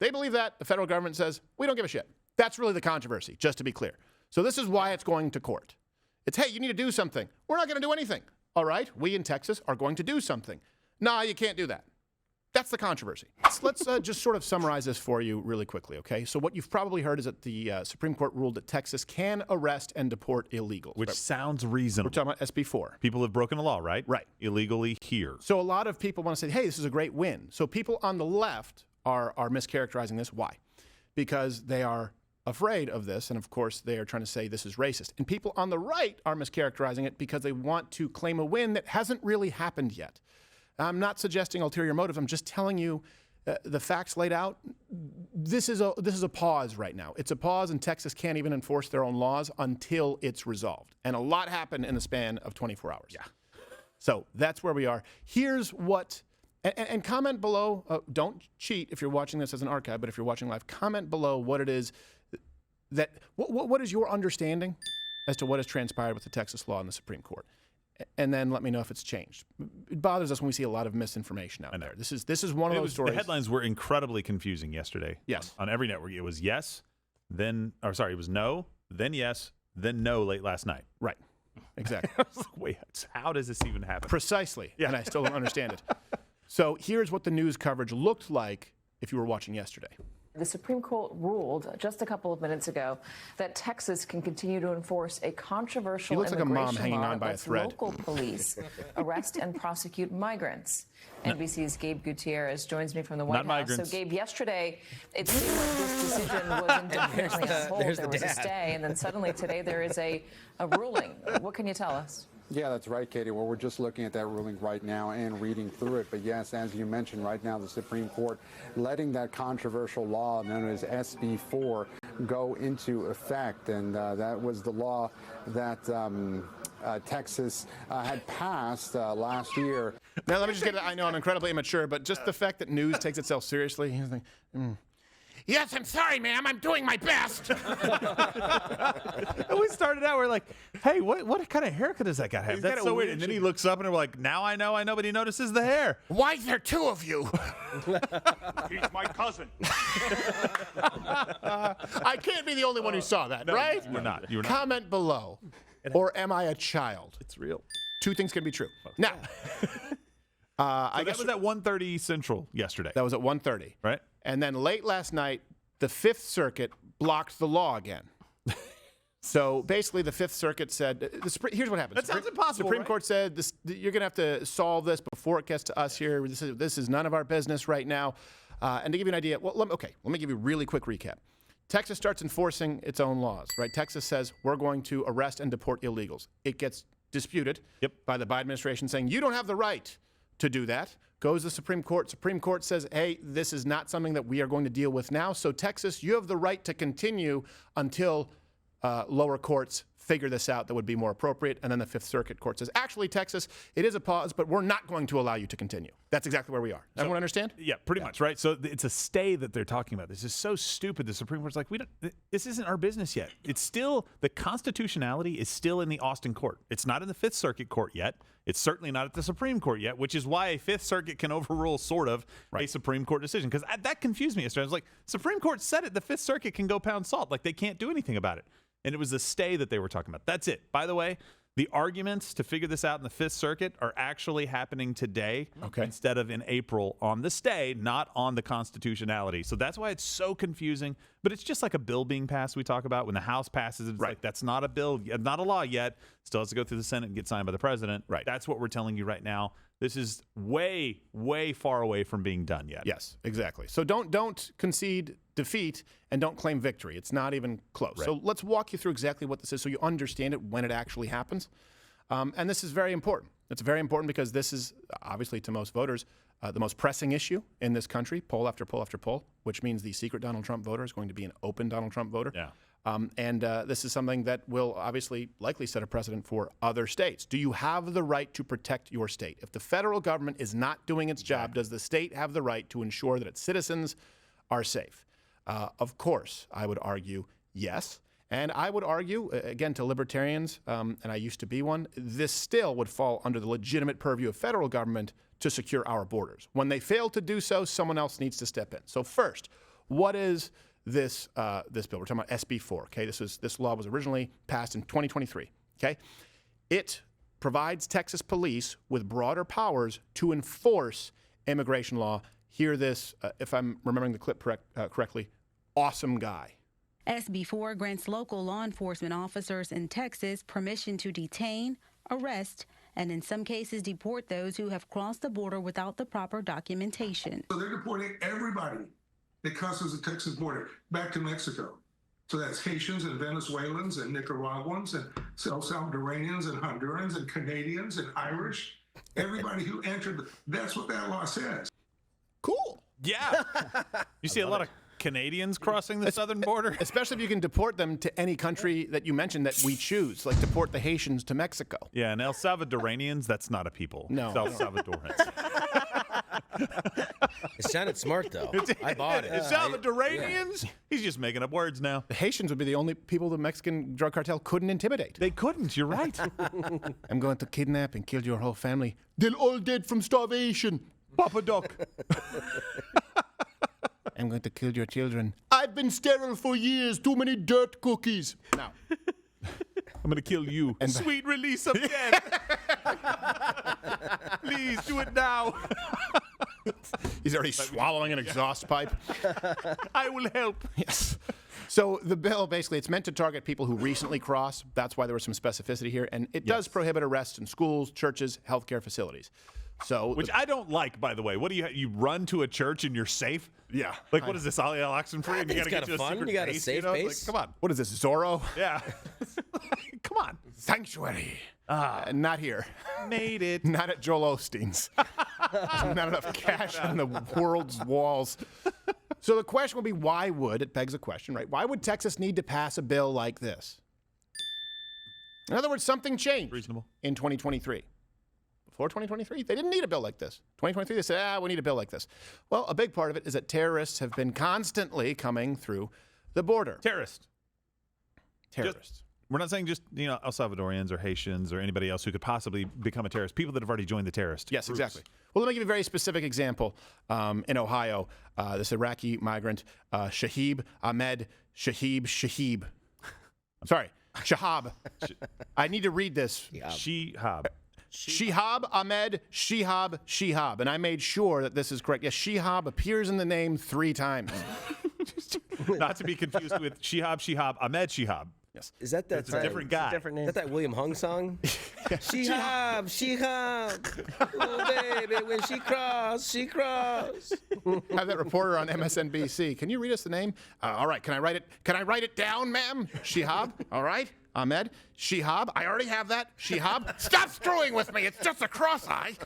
They believe that. The federal government says, we don't give a shit. That's really the controversy, just to be clear. So this is why it's going to court. It's, hey, you need to do something. We're not going to do anything. All right, we in Texas are going to do something. Nah, you can't do that. That's the controversy. Let's just sort of summarize this for you really quickly, okay? So what you've probably heard is that the Supreme Court ruled that Texas can arrest and deport illegals. Which sounds reasonable. We're talking about SB4. People have broken the law, right? Right. Illegally here. So a lot of people want to say, hey, this is a great win. So people on the left are mischaracterizing this. Why? Because they are afraid of this, and of course they are trying to say this is racist. And people on the right are mischaracterizing it because they want to claim a win that hasn't really happened yet. I'm not suggesting ulterior motives. I'm just telling you the facts laid out. This is a pause right now. It's a pause, and Texas can't even enforce their own laws until it's resolved. And a lot happened in the span of 24 hours. Yeah. So that's where we are. Here's what, and comment below. Don't cheat if you're watching this as an archive, but if you're watching live, comment below what it is that, what is your understanding as to what has transpired with the Texas law in the Supreme Court. And then let me know if it's changed. It bothers us when we see a lot of misinformation out there. This is one of those stories. The headlines were incredibly confusing yesterday. Yes. On every network. It was yes, then, or sorry, it was no, then yes, then no late last night. Right. Exactly. I was like, wait, how does this even happen? Precisely. Yeah. And I still don't understand it. So here's what the news coverage looked like if you were watching yesterday. The Supreme Court ruled just a couple of minutes ago that Texas can continue to enforce a controversial immigration law that lets local police arrest and prosecute migrants. NBC's Gabe Gutierrez joins me from the White House. So, Gabe, yesterday it seemed like this decision was indefinitely on hold. There was a stay, and then suddenly today there is a ruling. What can you tell us? Yeah, that's right, Katie. Well, we're just looking at that ruling right now and reading through it. But yes, as you mentioned, right now the Supreme Court letting that controversial law known as SB4 go into effect. And that was the law that Texas had passed last year. Now, let me just get it. I know I'm incredibly immature, but just the fact that news takes itself seriously. Yes, I'm sorry, ma'am. I'm doing my best. And we started out, we're like, hey, what kind of haircut does that guy have? That's so weird. And then he looks up and we're like, now I know, but he notices the hair. Why is there two of you? He's my cousin. I can't be the only one who saw that, right? You're not. You're not. Comment below. Or am I a child? It's real. Two things can be true. Now, I guess that was at 1:30 Central yesterday. That was at 1:30. Right. And then late last night, the Fifth Circuit blocked the law again. So basically, the Fifth Circuit said, here's what happened. That sounds impossible, Supreme right? Court said, you're going to have to solve this before it gets to us here. This is none of our business right now. And to give you an idea, let me give you a really quick recap. Texas starts enforcing its own laws, right? Texas says, we're going to arrest and deport illegals. It gets disputed by the Biden administration saying, you don't have the right to do that. Goes to the Supreme Court. Supreme Court says, hey, this is not something that we are going to deal with now. So Texas, you have the right to continue until lower courts figure this out that would be more appropriate. And then the Fifth Circuit Court says, actually, Texas, it is a pause, but we're not going to allow you to continue. That's exactly where we are. Everyone understand? Yeah, pretty much, right? So it's a stay that they're talking about. This is so stupid. The Supreme Court's like, this isn't our business yet. It's still, the constitutionality is still in the Austin court. It's not in the Fifth Circuit Court yet. It's certainly not at the Supreme Court yet, which is why a Fifth Circuit can overrule sort of a Supreme Court decision. Because that confused me yesterday. I was like, Supreme Court said it. The Fifth Circuit can go pound salt. Like, they can't do anything about it. And it was a stay that they were talking about. That's it. By the way, the arguments to figure this out in the Fifth Circuit are actually happening today instead of in April on the stay, not on the constitutionality. So that's why it's so confusing. But it's just like a bill being passed we talk about. When the House passes, it's like, that's not a bill, not a law yet. Still has to go through the Senate and get signed by the president. Right. That's what we're telling you right now. This is way, way far away from being done yet. Yes, exactly. So don't concede defeat and don't claim victory. It's not even close. Right. So let's walk you through exactly what this is so you understand it when it actually happens. And this is very important. It's very important because this is obviously to most voters the most pressing issue in this country, poll after poll after poll, which means the secret Donald Trump voter is going to be an open Donald Trump voter. Yeah. And this is something that will obviously likely set a precedent for other states. Do you have the right to protect your state? If the federal government is not doing its job, does the state have the right to ensure that its citizens are safe? Of course, I would argue yes. And I would argue, again, to libertarians, and I used to be one, this still would fall under the legitimate purview of federal government to secure our borders. When they fail to do so, someone else needs to step in. So first, what is this this bill? We're talking about SB4. Okay, this law was originally passed in 2023. Okay, it provides Texas police with broader powers to enforce immigration law. Hear this, if I'm remembering the clip correctly. Awesome guy. SB4 grants local law enforcement officers in Texas permission to detain, arrest, and in some cases deport those who have crossed the border without the proper documentation. So they're deporting everybody that crosses the Texas border back to Mexico. So that's Haitians and Venezuelans and Nicaraguans and Salvadoranians and Hondurans and Canadians and Irish. Everybody who entered, that's what that law says. Cool. Yeah. You see a lot of Canadians crossing the southern border? Especially if you can deport them to any country that you mentioned that we choose, like deport the Haitians to Mexico. Yeah, and El Salvadoranians, that's not a people. No. It's El Salvadorans. It sounded smart, though. I bought it. El Salvadoranians? He's just making up words now. The Haitians would be the only people the Mexican drug cartel couldn't intimidate. They couldn't. You're right. I'm going to kidnap and kill your whole family. They're all dead from starvation. Papa Doc. I'm going to kill your children. I've been sterile for years. Too many dirt cookies. Now, I'm going to kill you. And sweet release of death. Please do it now. He's already swallowing an exhaust pipe. I will help. Yes. So the bill, basically, it's meant to target people who recently crossed. That's why there was some specificity here. And it does prohibit arrests in schools, churches, healthcare facilities. So, which I don't like, by the way. What do you run to a church and you're safe? Yeah. Like, what is this, Ali Al-Oxenfree? I think it's kind of fun. You got a safe base. Like, come on. What is this, Zorro? Yeah. Come on. Sanctuary. Not here. Made it. Not at Joel Osteen's. There's not enough cash on the world's walls. So the question would be, why would, it begs a question, right? Why would Texas need to pass a bill like this? In other words, something changed Reasonable. in 2023. Before 2023, they didn't need a bill like this. 2023, they said, we need a bill like this. Well, a big part of it is that terrorists have been constantly coming through the border. Terrorists. We're not saying just, El Salvadorians or Haitians or anybody else who could possibly become a terrorist. People that have already joined the terrorist Yes, groups. exactly. Well, let me give you a very specific example. In Ohio, this Iraqi migrant, Shahab Ahmed Shahab. Sorry, Shahab. I need to read this. Shihab Ahmed Shihab. And I made sure that this is correct. Yes, Shihab appears in the name 3 times. Not to be confused with Shihab Ahmed Shihab. Yes. Is that It's a different guy. Different name. Is that William Hung song? Shihab. Oh, baby, when she cross. I have that reporter on MSNBC. Can you read us the name? All right. Can I write it? Can I write it down, ma'am? Shihab. All right. Ahmed. Shihab. I already have that. Shihab. Stop screwing with me. It's just a cross-eye.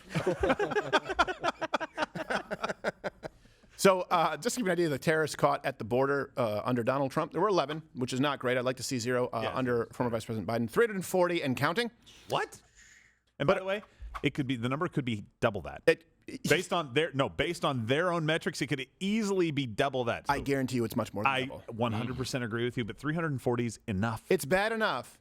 So just to give you an idea of the terrorists caught at the border under Donald Trump, there were 11, which is not great. I'd like to see 0 under former Vice President Biden. 340 and counting. What? And by the way, the number could be double that. Based on their own metrics, it could easily be double that. So I guarantee you it's much more than double. I 100% agree with you, but 340 is enough. It's bad enough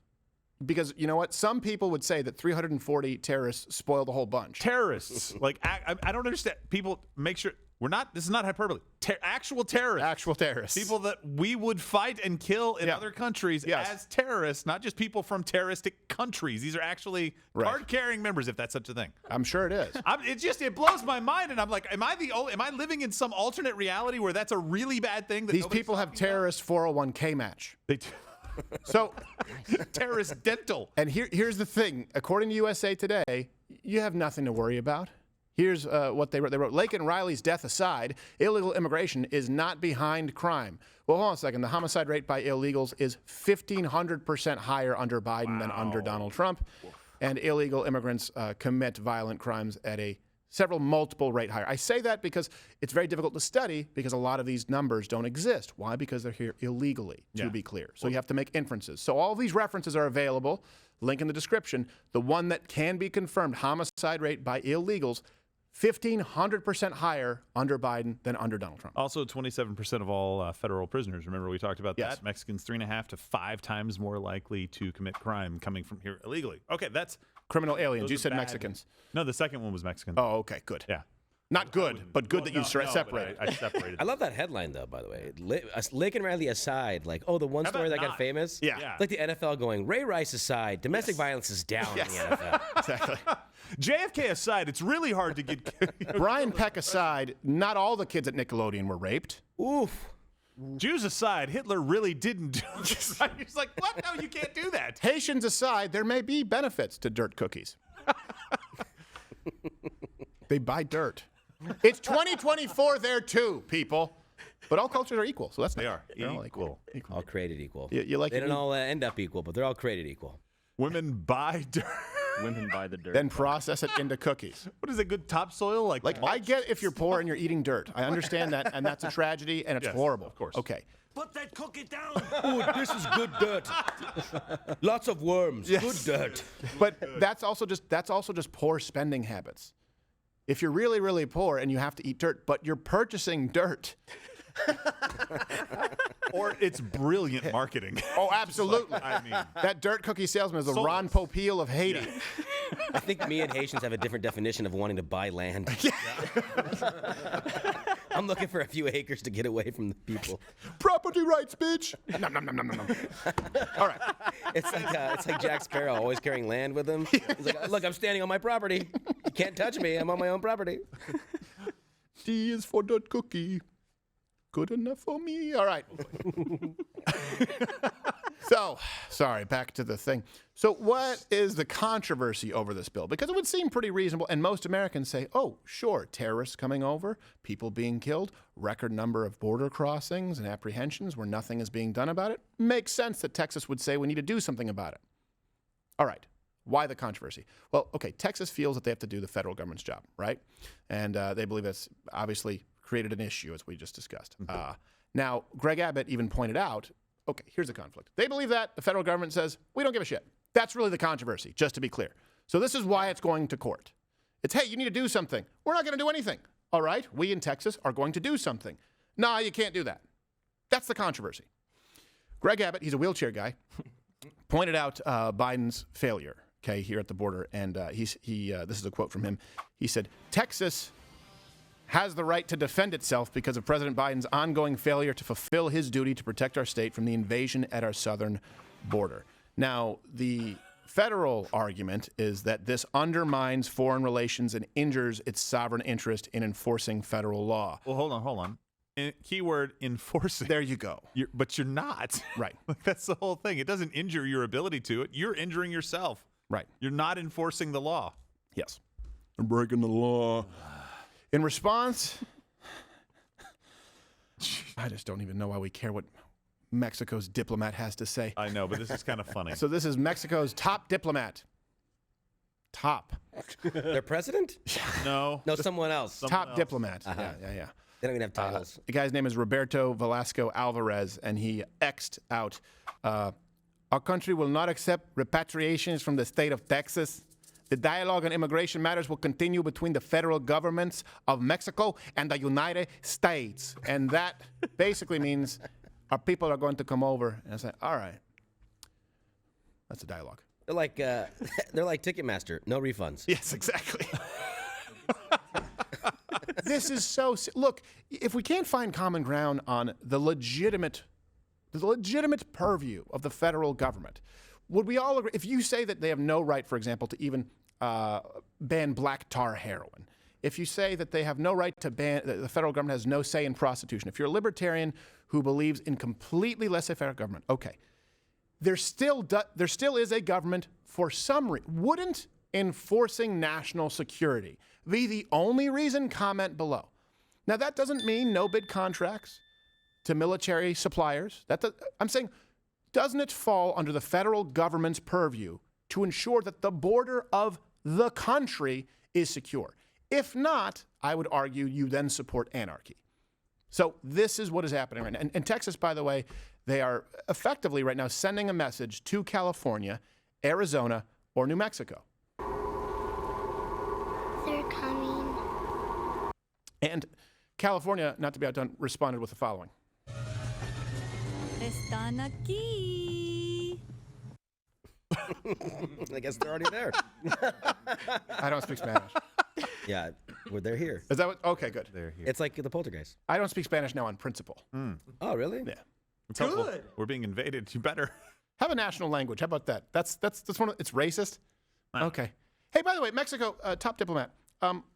because, you know what? Some people would say that 340 terrorists spoil the whole bunch. Terrorists. Like, I don't understand. People, make sure. This is not hyperbole. Actual terrorists. Actual terrorists. People that we would fight and kill in other countries as terrorists, not just people from terroristic countries. These are actually card-carrying members, if that's such a thing. I'm sure it is. It blows my mind, and I'm like, am I living in some alternate reality where that's a really bad thing? That These people have terrorist 401k match. They do. So, terrorist dental. And here's the thing. According to USA Today, you have nothing to worry about. Here's what they wrote. They wrote, Lake and Riley's death aside, illegal immigration is not behind crime. Well, hold on a second. The homicide rate by illegals is 1,500% higher under Biden than under Donald Trump. And illegal immigrants commit violent crimes at a multiple rate higher. I say that because it's very difficult to study because a lot of these numbers don't exist. Why? Because they're here illegally, to be clear. So you have to make inferences. So all of these references are available. Link in the description. The one that can be confirmed, homicide rate by illegals, 1,500% higher under Biden than under Donald Trump. Also, 27% of all federal prisoners. Remember, we talked about Yes. that. Mexicans 3.5 to 5 times more likely to commit crime coming from here illegally. Okay, that's Criminal aliens. those You are said bad. Mexicans. No, the second one was Mexican. Oh, okay, good. Yeah. Not good, but good that you separated. I separated. I love that headline, though, by the way. Lincoln Riley aside, like, oh, the one story that got famous? Yeah. Like the NFL going, Ray Rice aside, domestic violence is down in the NFL. Exactly. JFK aside, it's really hard to get... Brian Peck aside, not all the kids at Nickelodeon were raped. Oof. Jews aside, Hitler really didn't do it. He's like, what? No, you can't do that. Haitians aside, there may be benefits to dirt cookies. They buy dirt. It's 2024 there too, people. But all cultures are equal, so that's They are. They're all Equal. All created equal. You like they don't all end up equal, but they're all created equal. Women buy dirt. Women buy the dirt. Then process it into cookies. What is it, good topsoil? Like I get if you're poor and you're eating dirt. I understand that, and that's a tragedy, and it's horrible. Of course. Okay. Put that cookie down. Ooh, this is good dirt. Lots of worms. Yes. Good dirt. But that's also just poor spending habits. If you're really, really poor and you have to eat dirt, but you're purchasing dirt. Or it's brilliant marketing. Oh, absolutely. I mean, that dirt cookie salesman is the Ron Popeil of Haiti. Yeah. I think me and Haitians have a different definition of wanting to buy land. I'm looking for a few acres to get away from the people. Property rights, bitch. Nom, nom, nom, nom, nom. All right. It's like Jack Sparrow always carrying land with him. He's like, look, I'm standing on my property. You can't touch me. I'm on my own property. D is for dirt cookie. Good enough for me. All right. So, sorry, back to the thing. So what is the controversy over this bill? Because it would seem pretty reasonable, and most Americans say, oh, sure, terrorists coming over, people being killed, record number of border crossings and apprehensions where nothing is being done about it. Makes sense that Texas would say we need to do something about it. All right. Why the controversy? Well, okay, Texas feels that they have to do the federal government's job, right? And they believe that's obviously created an issue, as we just discussed. Now, Greg Abbott even pointed out, okay, here's the conflict. They believe that. The federal government says, we don't give a shit. That's really the controversy, just to be clear. So this is why it's going to court. It's, hey, you need to do something. We're not going to do anything. All right, we in Texas are going to do something. Nah, you can't do that. That's the controversy. Greg Abbott, he's a wheelchair guy, pointed out Biden's failure, okay, here at the border. And this is a quote from him. He said, Texas has the right to defend itself because of President Biden's ongoing failure to fulfill his duty to protect our state from the invasion at our southern border. Now, the federal argument is that this undermines foreign relations and injures its sovereign interest in enforcing federal law. well, hold on. Keyword enforcing. There you go. But you're not. Right. That's the whole thing. It doesn't injure your ability to it. You're injuring yourself. Right. You're not enforcing the law. Yes. I'm breaking the law. In response, I just don't even know why we care what Mexico's diplomat has to say. I know, but this is kind of funny. So this is Mexico's top diplomat. Top. Their president? No, someone else. Top diplomat. Yeah. They don't even have titles. The guy's name is Roberto Velasco Alvarez, and he X'd out, our country will not accept repatriations from the state of Texas. The dialogue on immigration matters will continue between the federal governments of Mexico and the United States. And that basically means our people are going to come over. And I say, all right. That's a dialogue. They're like Ticketmaster, no refunds. Yes, exactly. This is so... Look, if we can't find common ground on the legitimate purview of the federal government, would we all agree? If you say that they have no right, for example, to even ban black tar heroin, if you say that they have no right to ban, the federal government has no say in prostitution, if you're a libertarian who believes in completely laissez-faire government, okay, there still is a government for some reason. Wouldn't enforcing national security be the only reason? Comment below. Now, that doesn't mean no bid contracts to military suppliers. I'm saying, doesn't it fall under the federal government's purview to ensure that the border of the country is secure? If not, I would argue you then support anarchy. So this is what is happening right now. And Texas, by the way, they are effectively right now sending a message to California, Arizona, or New Mexico. They're coming. And California, not to be outdone, responded with the following. Están aquí. I guess they're already there. I don't speak Spanish. Yeah. Well, they're here. Is that what? Okay, good. They're here. It's like the poltergeist. I don't speak Spanish now on principle. Oh, really? Yeah. It's helpful. We're being invaded. You better. Have a national language. How about that? That's one. It's racist. Okay. Hey, by the way, Mexico top diplomat.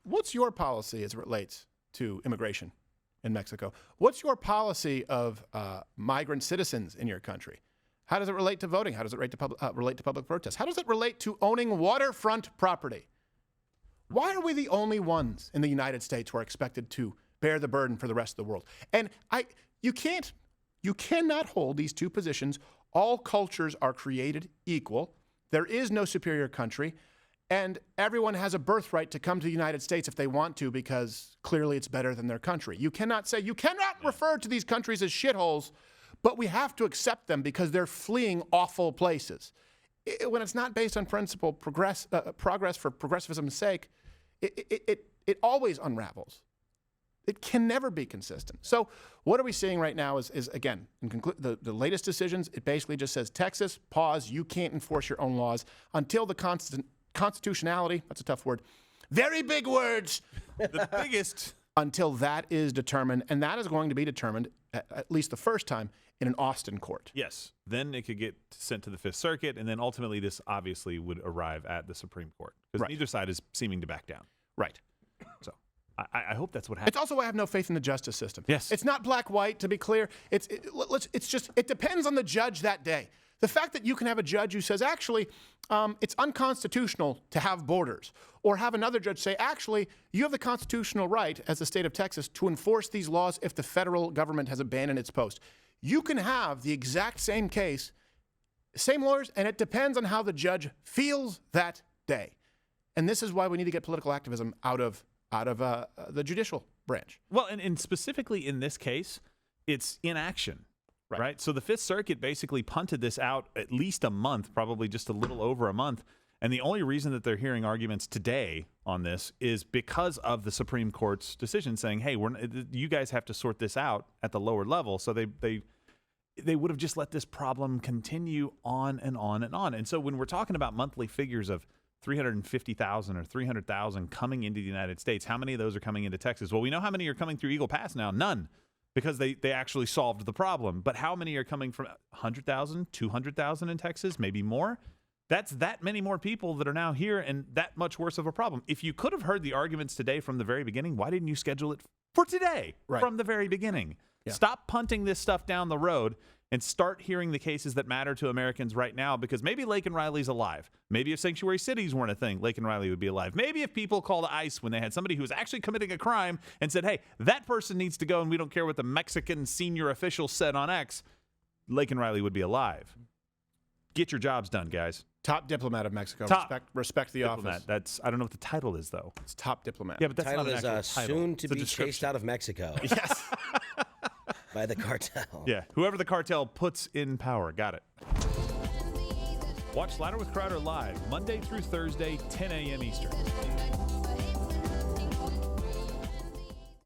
What's your policy as it relates to immigration in Mexico? What's your policy of migrant citizens in your country? How does it relate to voting? How does it relate to public protests? How does it relate to owning waterfront property? Why are we the only ones in the United States who are expected to bear the burden for the rest of the world? And you cannot hold these two positions. All cultures are created equal. There is no superior country. And everyone has a birthright to come to the United States if they want to, because clearly it's better than their country. You cannot refer to these countries as shitholes, but we have to accept them because they're fleeing awful places. When it's not based on principle, progress for progressivism's sake, it always unravels. It can never be consistent. So what are we seeing right now is again, the latest decisions, it basically just says, Texas, pause, you can't enforce your own laws until the constitutionality, that's a tough word, very big words, The biggest. until that is determined, and that is going to be determined, at least the first time, in an Austin court. Yes. Then it could get sent to the Fifth Circuit, and then ultimately this obviously would arrive at the Supreme Court, because neither side is seeming to back down. Right. So I hope that's what happens. It's also why I have no faith in the justice system. Yes. It's not black-white, to be clear. It depends on the judge that day. The fact that you can have a judge who says, actually, it's unconstitutional to have borders, or have another judge say, actually, you have the constitutional right as the state of Texas to enforce these laws if the federal government has abandoned its post. You can have the exact same case, same lawyers, and it depends on how the judge feels that day. And this is why we need to get political activism out of the judicial branch. Well, and specifically in this case, it's inaction. Right. So the Fifth Circuit basically punted this out at least a month, probably just a little over a month. And the only reason that they're hearing arguments today on this is because of the Supreme Court's decision saying, hey, you guys have to sort this out at the lower level. So they would have just let this problem continue on and on and on. And so when we're talking about monthly figures of 350,000 or 300,000 coming into the United States, how many of those are coming into Texas? Well, we know how many are coming through Eagle Pass now. None. Because they actually solved the problem. But how many are coming from 100,000, 200,000 in Texas, maybe more? That's that many more people that are now here, and that much worse of a problem. If you could have heard the arguments today from the very beginning, why didn't you schedule it for today from the very beginning? Yeah. Stop punting this stuff down the road and start hearing the cases that matter to Americans right now, because maybe Laken Riley's alive. Maybe if sanctuary cities weren't a thing, Laken Riley would be alive. Maybe if people called ICE when they had somebody who was actually committing a crime and said, hey, that person needs to go and we don't care what the Mexican senior official said on X, Laken Riley would be alive. Get your jobs done, guys. Top diplomat of Mexico. Respect the diplomat. office. I don't know what the title is, though. It's top diplomat. Yeah, but that's Title not an is actual title. soon to It's a be chased out of Mexico. Yes. By the cartel. Yeah, whoever the cartel puts in power. Got it. Watch Louder with Crowder live Monday through Thursday, 10 a.m. Eastern.